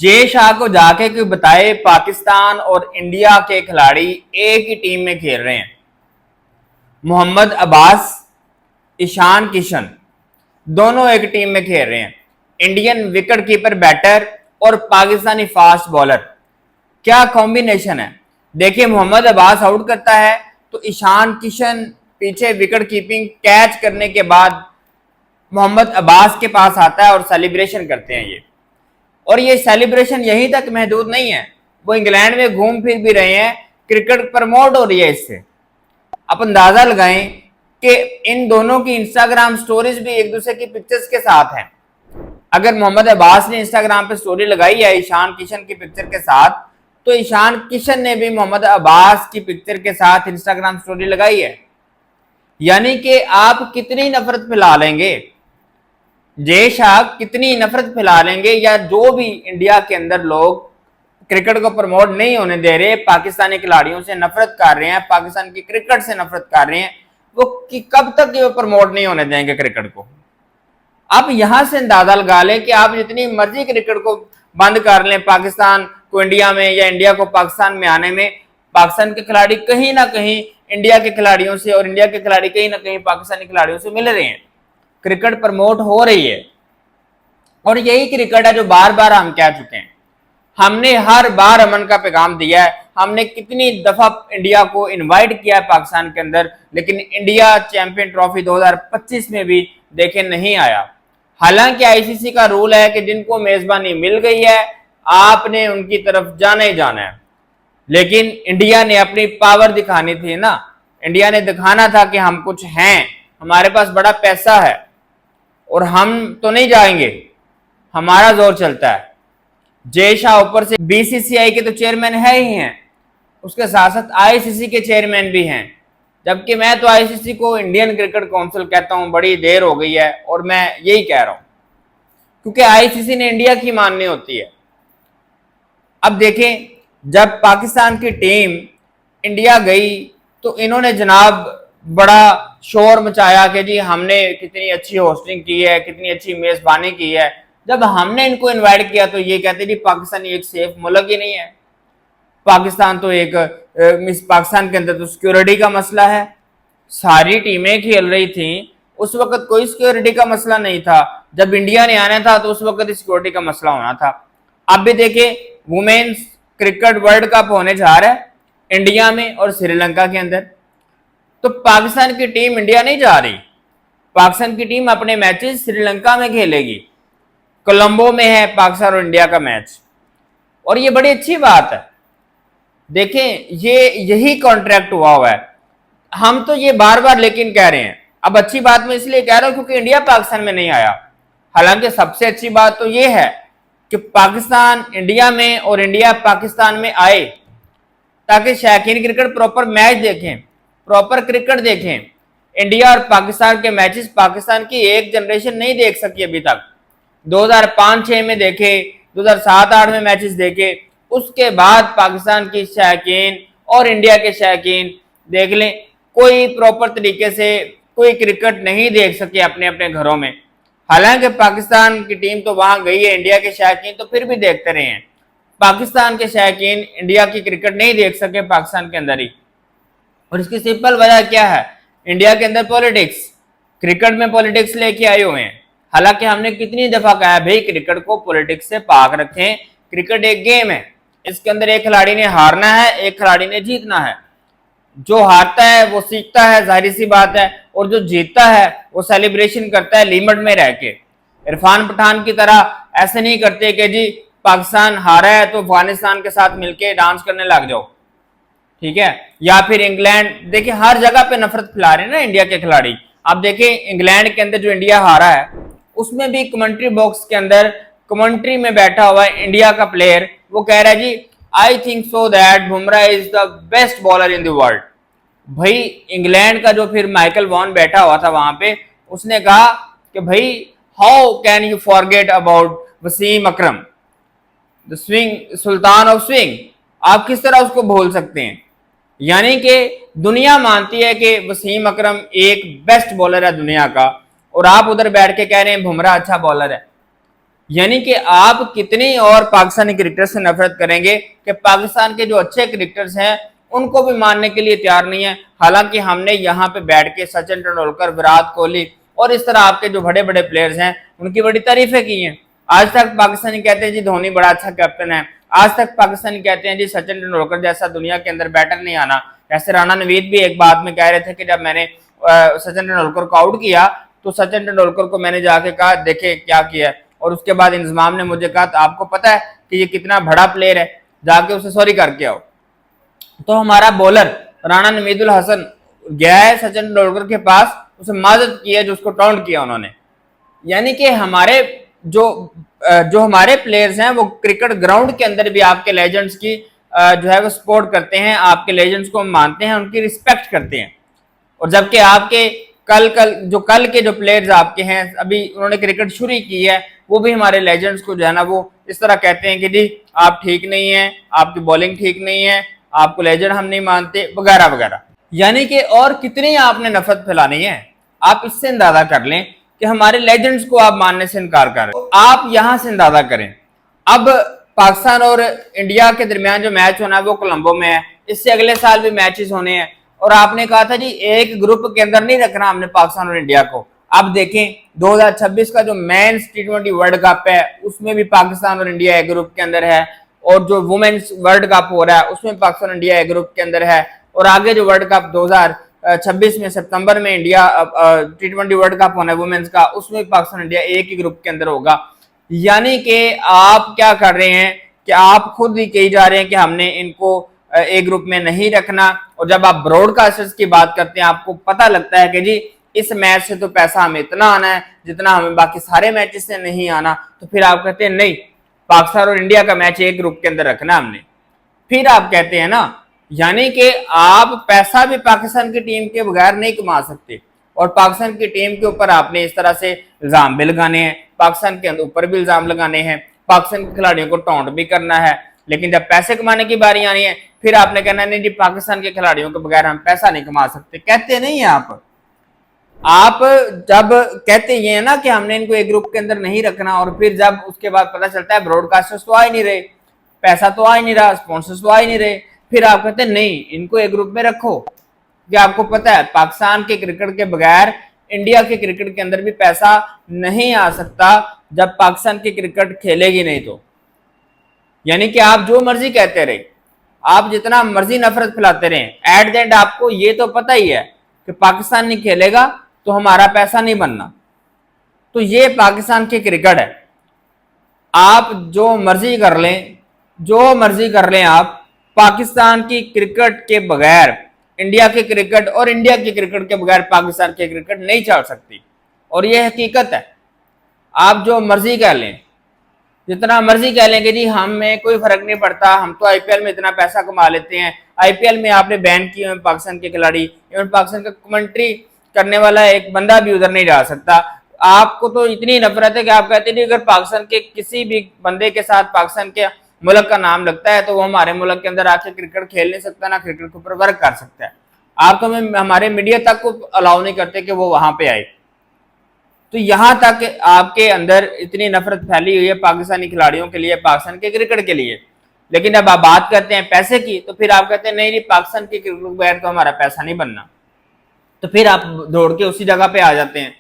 जय शाह को जाके कोई बताए पाकिस्तान और इंडिया के खिलाड़ी एक ही टीम में खेल रहे हैं। मोहम्मद अब्बास, ईशान किशन दोनों एक टीम में खेल रहे हैं। इंडियन विकेट कीपर बैटर और पाकिस्तानी फास्ट बॉलर, क्या कॉम्बिनेशन है। देखिए, मोहम्मद अब्बास आउट करता है तो ईशान किशन पीछे विकेट कीपिंग कैच करने के बाद मोहम्मद अब्बास के पास आता है और सेलिब्रेशन करते हैं और ये सेलिब्रेशन यहीं तक महदूद नहीं है, वो इंग्लैंड में घूम फिर भी रहे हैं। क्रिकेट प्रमोट हो रही है इससे। आप अंदाजा लगाएं कि इन दोनों की इंस्टाग्राम स्टोरीज भी एक दूसरे की पिक्चर्स के साथ हैं। अगर मोहम्मद अब्बास ने इंस्टाग्राम पे स्टोरी लगाई है ईशान किशन की पिक्चर के साथ, तो ईशान किशन ने भी मोहम्मद अब्बास की पिक्चर के साथ इंस्टाग्राम स्टोरी लगाई है। यानी कि आप कितनी नफरत फैला लेंगे, जय शाह कितनी नफरत फैला लेंगे, या जो भी इंडिया के अंदर लोग क्रिकेट को प्रमोट नहीं होने दे रहे, पाकिस्तानी खिलाड़ियों से नफरत कर रहे हैं, पाकिस्तान की क्रिकेट से नफरत कर रहे हैं, वो कि कब तक ये प्रमोट नहीं होने देंगे क्रिकेट को। आप यहां से अंदाजा लगा लें कि आप जितनी मर्जी क्रिकेट को बंद कर लें, पाकिस्तान को इंडिया में या इंडिया को पाकिस्तान में आने में, पाकिस्तान के खिलाड़ी कहीं ना कहीं इंडिया के खिलाड़ियों से और इंडिया के खिलाड़ी कहीं ना कहीं पाकिस्तानी खिलाड़ियों से मिल रहे हैं। क्रिकेट प्रमोट हो रही है और यही क्रिकेट है जो बार बार हम कह चुके हैं। हमने हर बार अमन का पैगाम दिया है, हमने कितनी दफा इंडिया को इनवाइट किया है पाकिस्तान के अंदर, लेकिन इंडिया चैंपियन ट्रॉफी 2025 में भी देखे नहीं आया। हालांकि आईसीसी का रूल है कि जिनको मेजबानी मिल गई है आपने उनकी तरफ जाना ही जाना है, लेकिन इंडिया ने अपनी पावर दिखानी थी ना। इंडिया ने दिखाना था कि हम कुछ हैं, हमारे पास बड़ा पैसा है और हम तो नहीं जाएंगे, हमारा जोर चलता है। जय शाह ऊपर से बीसीसीआई के तो चेयरमैन है ही हैं, उसके साथ साथ आईसीसी के चेयरमैन भी हैं, जबकि मैं तो आईसीसी को इंडियन क्रिकेट काउंसिल कहता हूं। बड़ी देर हो गई है और मैं यही कह रहा हूं, क्योंकि आईसीसी ने इंडिया की माननी होती है। अब देखें, जब पाकिस्तान की टीम इंडिया गई तो इन्होंने जनाब बड़ा शोर मचाया कि जी हमने कितनी अच्छी होस्टिंग की है, कितनी अच्छी मेजबानी की है। जब हमने इनको इनवाइट किया तो ये कहते जी पाकिस्तान एक सेफ मुल्क ही नहीं है, पाकिस्तान तो एक पाकिस्तान के अंदर तो सिक्योरिटी का मसला है। सारी टीमें खेल रही थी, उस वक्त कोई सिक्योरिटी का मसला नहीं था। जब इंडिया ने आना था तो उस वक्त सिक्योरिटी का मसला होना था। अब भी देखें, वुमेन्स क्रिकेट वर्ल्ड कप होने जा रहा है इंडिया में और श्रीलंका के अंदर, तो पाकिस्तान की टीम इंडिया नहीं जा रही, पाकिस्तान की टीम अपने मैचेस श्रीलंका में खेलेगी। कोलंबो में है पाकिस्तान और इंडिया का मैच, और ये बड़ी अच्छी बात है। देखें, ये यही कॉन्ट्रैक्ट हुआ है। हम तो ये बार बार लेकिन कह रहे हैं, अब अच्छी बात मैं इसलिए कह रहा हूं क्योंकि इंडिया पाकिस्तान में नहीं आया। हालांकि सबसे अच्छी बात तो ये है कि पाकिस्तान इंडिया में और इंडिया पाकिस्तान में आए, ताकि शौकीन क्रिकेट प्रॉपर मैच देखें, प्रॉपर क्रिकेट देखें। इंडिया और पाकिस्तान के मैचेस पाकिस्तान की एक जनरेशन नहीं देख सकी अभी तक। 2005-6 में देखे, 2007-8 में मैचेस देखे, उसके बाद पाकिस्तान की शौकीन और इंडिया के शौकीन देख लें, कोई प्रॉपर तरीके से कोई क्रिकेट नहीं देख सके अपने अपने घरों में। हालांकि पाकिस्तान की टीम तो वहां गई है, इंडिया के शौकीन तो फिर भी देखते रहे हैं। पाकिस्तान के शौकीन इंडिया की क्रिकेट नहीं देख सके पाकिस्तान के अंदर ही, और इसकी सिंपल वजह क्या है, इंडिया के अंदर पॉलिटिक्स, क्रिकेट में पॉलिटिक्स लेके आए हुए हैं। हालांकि हमने कितनी दफा कहा है भाई क्रिकेट को पॉलिटिक्स से पाक रखें, क्रिकेट एक गेम है, इसके अंदर एक खिलाड़ी ने हारना है, एक खिलाड़ी ने जीतना है। जो हारता है वो सीखता है, जाहिर सी बात है, और जो जीतता है वो सेलिब्रेशन करता है लिमिट में रह के। इरफान पठान की तरह ऐसे नहीं करते कि जी पाकिस्तान हारा है तो अफगानिस्तान के साथ मिलके डांस करने लग जाओ, ठीक है। या फिर इंग्लैंड, देखिए हर जगह पे नफरत फैला रहे हैं ना इंडिया के खिलाड़ी। आप देखें, इंग्लैंड के अंदर जो इंडिया हारा है उसमें भी कमेंट्री बॉक्स के अंदर कमेंट्री में बैठा हुआ है इंडिया का प्लेयर, वो कह रहा है जी I think so that Bumrah is the best bowler in the world. भाई इंग्लैंड का जो फिर माइकल वॉन बैठा हुआ था वहां पे, उसने कहा कि भाई how can you forget about Wasim Akram, the swing sultan of swing, आप किस तरह उसको भूल सकते हैं। यानी कि दुनिया मानती है कि वसीम अकरम एक बेस्ट बॉलर है दुनिया का, और आप उधर बैठ के कह रहे हैं बुमराह अच्छा बॉलर है। यानी कि आप कितनी और पाकिस्तानी क्रिकेटर से नफरत करेंगे कि पाकिस्तान के जो अच्छे क्रिकेटर्स हैं उनको भी मानने के लिए तैयार नहीं है। हालांकि हमने यहाँ पे बैठ के सचिन तेंदुलकर, विराट कोहली और इस तरह आपके जो बड़े बड़े प्लेयर्स हैं उनकी बड़ी तारीफें की हैं। आज तक पाकिस्तानी कहते हैं जी धोनी बड़ा अच्छा कैप्टन है, आज तक पाकिस्तानी कहते हैं जी सचिन तेंदुलकर जैसा दुनिया के अंदर बैटर नहीं आना। ऐसे राणा नवीद भी एक बात में कह रहे थे कि जब मैंने सचिन तेंदुलकर को आउट किया तो सचिन तेंदुलकर को मैंने जाके कहा देखे क्या किया है, और उसके बाद इंतजाम ने मुझे कहा तो आपको पता है कि ये कितना बड़ा प्लेयर है, जाके उसे सॉरी करके आओ। तो हमारा बॉलर राणा नवीदुल हसन गया है सचिन तेंदुलकर के पास, उसे माजत की है जो उसको टाउंट किया उन्होंने। यानी कि हमारे जो हमारे प्लेयर्स हैं वो क्रिकेट ग्राउंड के अंदर भी आपके लेजेंड्स की जो है वो सपोर्ट करते हैं, आपके लेजेंड्स को मानते हैं, उनकी रिस्पेक्ट करते हैं। और जबकि आपके कल के जो प्लेयर्स आपके हैं अभी उन्होंने क्रिकेट शुरू की है, वो भी हमारे लेजेंड्स को जो है ना वो इस तरह कहते हैं कि जी आप ठीक नहीं है, आपकी बॉलिंग ठीक नहीं है, आपको लेजेंड हम नहीं मानते वगैरह वगैरह। यानी कि और कितनी आपने नफरत फैलानी है, आप इससे अंदाजा कर लें कि हमारे लेजेंड्स को आप मानने से इनकार कर रहे हैं। तो आप यहां से अंदाजा करें। अब पाकिस्तान और इंडिया के दरमियान जो मैच होना है वो कोलंबो में है, इससे अगले साल भी मैचेस होने हैं। और आपने कहा था जी एक ग्रुप के अंदर नहीं रखना हमने पाकिस्तान और इंडिया को। अब देखें 2026 का जो मेंस T20 वर्ल्ड कप है उसमें भी पाकिस्तान और इंडिया एक ग्रुप के अंदर है, और जो वुमेन्स वर्ल्ड कप हो रहा है उसमें पाकिस्तान और इंडिया एक ग्रुप के अंदर है, और आगे जो वर्ल्ड कप 2026 में सितंबर में इंडिया T20 वर्ल्ड कप होना है वुमेन्स का, उसमें पाकिस्तान इंडिया एक ही ग्रुप के अंदर होगा। यानी कि आप क्या कर रहे हैं कि आप खुद ही कही जा रहे हैं कि हमने इनको ए ग्रुप में नहीं रखना, और जब आप ब्रॉडकास्टर्स की बात करते हैं आपको पता लगता है कि जी इस मैच से तो पैसा हमें इतना आना है जितना हमें बाकी सारे मैचेस से नहीं आना, तो फिर आप कहते हैं नहीं पाकिस्तान और इंडिया का मैच एक ग्रुप के अंदर रखना हमने। फिर आप कहते हैं ना, यानी कि आप पैसा भी पाकिस्तान की टीम के बगैर नहीं कमा सकते, और पाकिस्तान की टीम के ऊपर आपने इस तरह से इल्जाम भी लगाने हैं, पाकिस्तान के ऊपर भी इल्जाम लगाने हैं, पाकिस्तान के खिलाड़ियों को टॉन्ट भी करना है। लेकिन जब पैसे कमाने की बारी आनी है फिर आपने कहना नहीं जी पाकिस्तान के खिलाड़ियों के बगैर हम पैसा नहीं कमा सकते। कहते नहीं है आप जब कहते ये है ना कि हमने इनको एक ग्रुप के अंदर नहीं रखना, और फिर जब उसके बाद पता चलता है ब्रॉडकास्टर्स तो आ ही नहीं रहे, पैसा तो आ ही नहीं रहा, स्पॉन्सर्स तो आ ही नहीं रहे, फिर आप कहते हैं नहीं इनको एक ग्रुप में रखो। क्या आपको पता है पाकिस्तान के क्रिकेट के बगैर इंडिया के क्रिकेट के अंदर भी पैसा नहीं आ सकता जब पाकिस्तान की क्रिकेट खेलेगी नहीं तो। यानी कि आप जो मर्जी कहते रहे, आप जितना मर्जी नफरत फैलाते रहे, एट द एंड आपको ये तो पता ही है कि पाकिस्तान नहीं खेलेगा तो हमारा पैसा नहीं बनना। तो ये पाकिस्तान की क्रिकेट है, आप जो मर्जी कर लें, जो मर्जी कर लें, आप पाकिस्तान की क्रिकेट के बगैर इंडिया की क्रिकेट और इंडिया की क्रिकेट के बगैर पाकिस्तान की क्रिकेट नहीं चल सकती, और ये हकीकत है। आप जो मर्जी कह लें, जितना मर्जी कह लेंगे जी हमें कोई फर्क नहीं पड़ता, हम तो आईपीएल में इतना पैसा कमा लेते हैं, आईपीएल में आपने बैन किए हैं पाकिस्तान के खिलाड़ी, इवन पाकिस्तान का कमेंट्री करने वाला एक बंदा भी उधर नहीं जा सकता। आपको तो इतनी नफरत है कि आप कहते हैं अगर पाकिस्तान के किसी भी बंदे के साथ पाकिस्तान के मुल्क का नाम लगता है तो वो हमारे मुल्क के अंदर आके क्रिकेट खेल नहीं सकता, ना क्रिकेट के ऊपर वर्क कर सकता है। आप तो हमारे मीडिया तक को अलाउ नहीं करते कि वो वहां पे आए। तो यहां तक आपके अंदर इतनी नफरत फैली हुई है पाकिस्तानी खिलाड़ियों के लिए, पाकिस्तान के क्रिकेट के लिए। लेकिन जब आप बात करते हैं पैसे की तो फिर आप कहते हैं नहीं पाकिस्तान की क्रिकेट के बगैर तो हमारा पैसा नहीं बनना, तो फिर आप दौड़ के उसी जगह पे आ जाते हैं।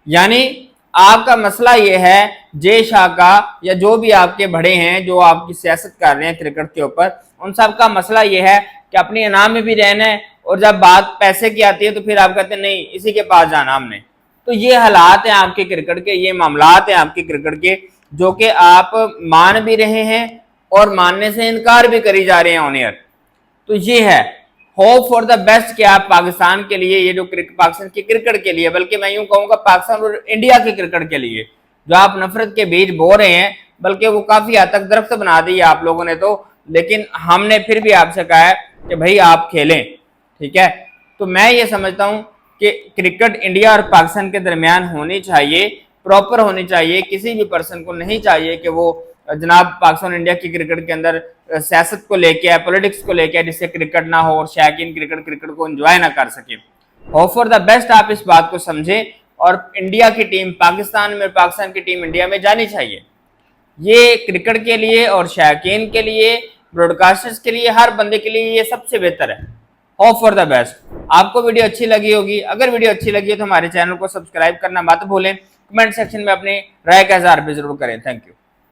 यानी आपका मसला ये है जय शाह का या जो भी आपके बड़े हैं जो आपकी सियासत कर रहे हैं क्रिकेट के ऊपर, उन सब का मसला ये है कि अपने इनाम में भी रहना है, और जब बात पैसे की आती है तो फिर आप कहते हैं नहीं इसी के पास जाना हमने। तो ये हालात हैं आपके क्रिकेट के, ये मामलात हैं आपके क्रिकेट के, जो कि आप मान भी रहे हैं और मानने से इनकार भी करी जा रहे हैं ऑन एयर। तो ये है होप फॉर द बेस्ट कि आप पाकिस्तान के लिए, ये जो पाकिस्तान की क्रिकेट के लिए, बल्कि मैं यूं कहूंगा पाकिस्तान और इंडिया की क्रिकेट के लिए जो आप नफरत के बीज बो रहे हैं, बल्कि वो काफी हद तक दरख्त बना दी है आप लोगों ने तो, लेकिन हमने फिर भी आपसे कहा है कि भाई आप खेलें, ठीक है। तो मैं ये समझता हूं कि क्रिकेट इंडिया और पाकिस्तान के दरमियान होनी चाहिए, प्रॉपर होनी चाहिए। किसी भी पर्सन को नहीं चाहिए कि वो जनाब पाकिस्तान इंडिया की क्रिकेट के अंदर सियासत को लेके आए, पॉलिटिक्स को लेके आए, जिससे क्रिकेट ना हो और शौकीन क्रिकेट को एंजॉय ना कर सके। होप फॉर द बेस्ट आप इस बात को समझे, और इंडिया की टीम पाकिस्तान में, पाकिस्तान की टीम इंडिया में जानी चाहिए। ये क्रिकेट के लिए और शायकीन के लिए, ब्रॉडकास्टर्स के लिए, हर बंदे के लिए ये सबसे बेहतर है। Hope for the best. आपको वीडियो अच्छी लगी होगी, अगर वीडियो अच्छी लगी है तो हमारे चैनल को सब्सक्राइब करना मत भूलें। कमेंट सेक्शन में अपनी राय का इज़हार भी जरूर करें। Thank you.